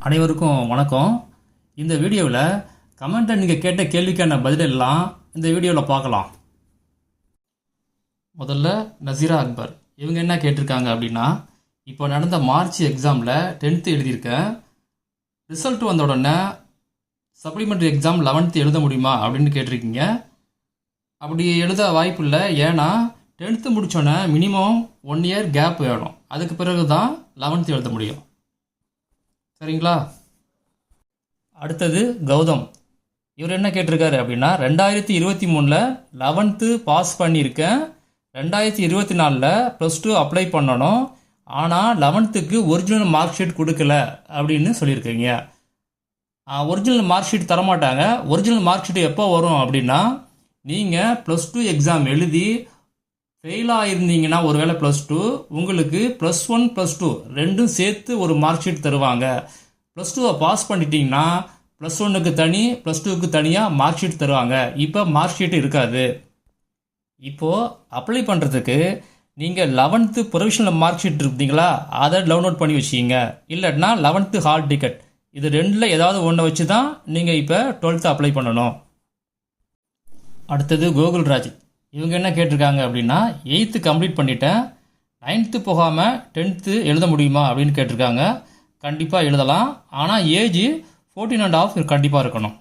அனைவருக்கும் வணக்கம். இந்த வீடியோவில் கமெண்ட்டை நீங்கள் கேட்ட கேள்விக்கான பதிலெல்லாம் இந்த வீடியோவில் பார்க்கலாம். முதல்ல நசீரா அக்பர் இவங்க என்ன கேட்டிருக்காங்க அப்படின்னா, இப்போ நடந்த மார்ச் எக்ஸாமில் 10th எழுதியிருக்கேன். ரிசல்ட் வந்த உடனே சப்ளிமெண்ட்ரி எக்ஸாம் 11th எழுத முடியுமா அப்படின்னு கேட்டிருக்கீங்க. அப்படி எழுத வாய்ப்பு இல்லை. ஏன்னா 10th முடித்தோடனே மினிமம் 1 year கேப் வேணும். அதுக்கு பிறகு தான் 11th எழுத முடியும். சரிங்களா? அடுத்தது கௌதம். இவர் என்ன கேட்டிருக்காரு அப்படின்னா, 2023 11th பாஸ் பண்ணியிருக்கேன். 2024 +2 அப்ளை பண்ணணும். ஆனால் 11th ஒரிஜினல் மார்க் ஷீட் கொடுக்கல அப்படின்னு சொல்லியிருக்கீங்க. ஒரிஜினல் மார்க் ஷீட் தரமாட்டாங்க. ஒரிஜினல் மார்க் ஷீட் எப்போ வரும் அப்படின்னா, நீங்கள் +2 எக்ஸாம் எழுதி ஃபெயிலாக இருந்தீங்கன்னா ஒருவேளை +2 உங்களுக்கு +1 +2 ரெண்டும் சேர்த்து ஒரு மார்க் ஷீட் தருவாங்க. +2 பாஸ் பண்ணிட்டீங்கன்னா +1க்கு தனி +2க்கு தனியாக மார்க் ஷீட் தருவாங்க. இப்போ மார்க் ஷீட் இருக்காது. இப்போது அப்ளை பண்ணுறதுக்கு நீங்கள் 11th ப்ரொவிஷனல் மார்க் ஷீட் இருந்தீங்களா, அதை டவுன்லோட் பண்ணி வச்சிங்க. இல்லைன்னா 11th ஹால் டிக்கெட், இது ரெண்டில் ஏதாவது ஒன்றை வச்சு தான் நீங்கள் இப்போ 12th அப்ளை பண்ணணும். அடுத்தது கோகுல்ராஜ். இவங்க என்ன கேட்டிருக்காங்க அப்படின்னா, 8th கம்ப்ளீட் பண்ணிட்டேன், 9th போகாமல் 10th எழுத முடியுமா அப்படின்னு கேட்டிருக்காங்க. கண்டிப்பாக எழுதலாம். ஆனால் ஏஜ் 14.5 கண்டிப்பாக இருக்கணும்.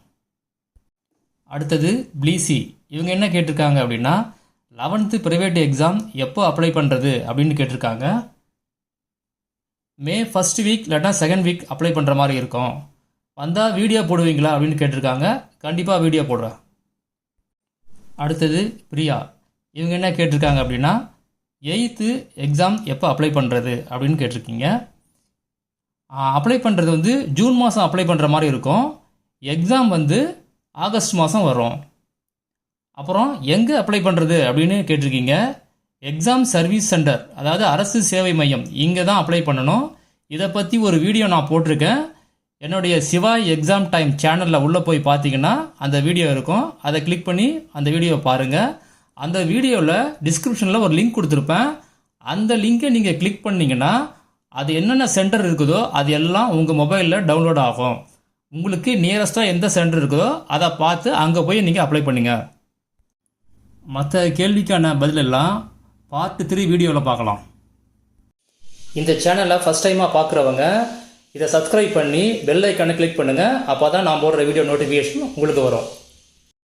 அடுத்தது பிளிசி. இவங்க என்ன கேட்டிருக்காங்க அப்படின்னா, 11th ப்ரைவேட் எக்ஸாம் எப்போ அப்ளை பண்ணுறது அப்படின்னு கேட்டிருக்காங்க. மே 1st வீக் இல்லைன்னா 2nd வீக் அப்ளை பண்ணுற மாதிரி இருக்கும். வந்தால் வீடியோ போடுவீங்களா அப்படின்னு கேட்டிருக்காங்க. கண்டிப்பாக வீடியோ போடுறேன். அடுத்தது பிரியா. இவங்க என்ன கேட்டிருக்காங்க அப்படின்னா, 8th எக்ஸாம் எப்போ அப்ளை பண்ணுறது அப்படின்னு கேட்டிருக்கீங்க. அப்ளை பண்ணுறது ஜூன் மாதம் அப்ளை பண்ணுற மாதிரி இருக்கும். எக்ஸாம் ஆகஸ்ட் மாதம் வரும். அப்புறம் எங்கே அப்ளை பண்ணுறது அப்படின்னு கேட்டிருக்கீங்க. எக்ஸாம் சர்வீஸ் சென்டர், அதாவது அரசு சேவை மையம், இங்கே தான் அப்ளை பண்ணணும். இதை பற்றி ஒரு வீடியோ நான் போட்டிருக்கேன். என்னுடைய சிவாய் எக்ஸாம் டைம் சேனலில் உள்ளே போய் பார்த்தீங்கன்னா அந்த வீடியோ இருக்கும். அதை கிளிக் பண்ணி அந்த வீடியோவை பாருங்கள். அந்த வீடியோவில் டிஸ்கிரிப்ஷனில் ஒரு லிங்க் கொடுத்துருப்பேன். அந்த லிங்கை நீங்கள் கிளிக் பண்ணிங்கன்னா அது என்னென்ன சென்டர் இருக்குதோ அது எல்லாம் உங்கள் மொபைலில் டவுன்லோட் ஆகும். உங்களுக்கு நியரஸ்ட்டாக எந்த சென்டர் இருக்குதோ அதை பார்த்து அங்கே போய் நீங்கள் அப்ளை பண்ணுங்கள். மற்ற கேள்விக்கான பதிலெல்லாம் பார்ட் 3 வீடியோவில் பார்க்கலாம். இந்த சேனலை ஃபஸ்ட் டைமாக பார்க்குறவங்க இதை சப்ஸ்கிரைப் பண்ணி பெல் ஐக்கானை கிளிக் பண்ணுங்கள். அப்போ தான் நான் போடுற வீடியோ நோட்டிஃபிகேஷன் உங்களுக்கு வரும்.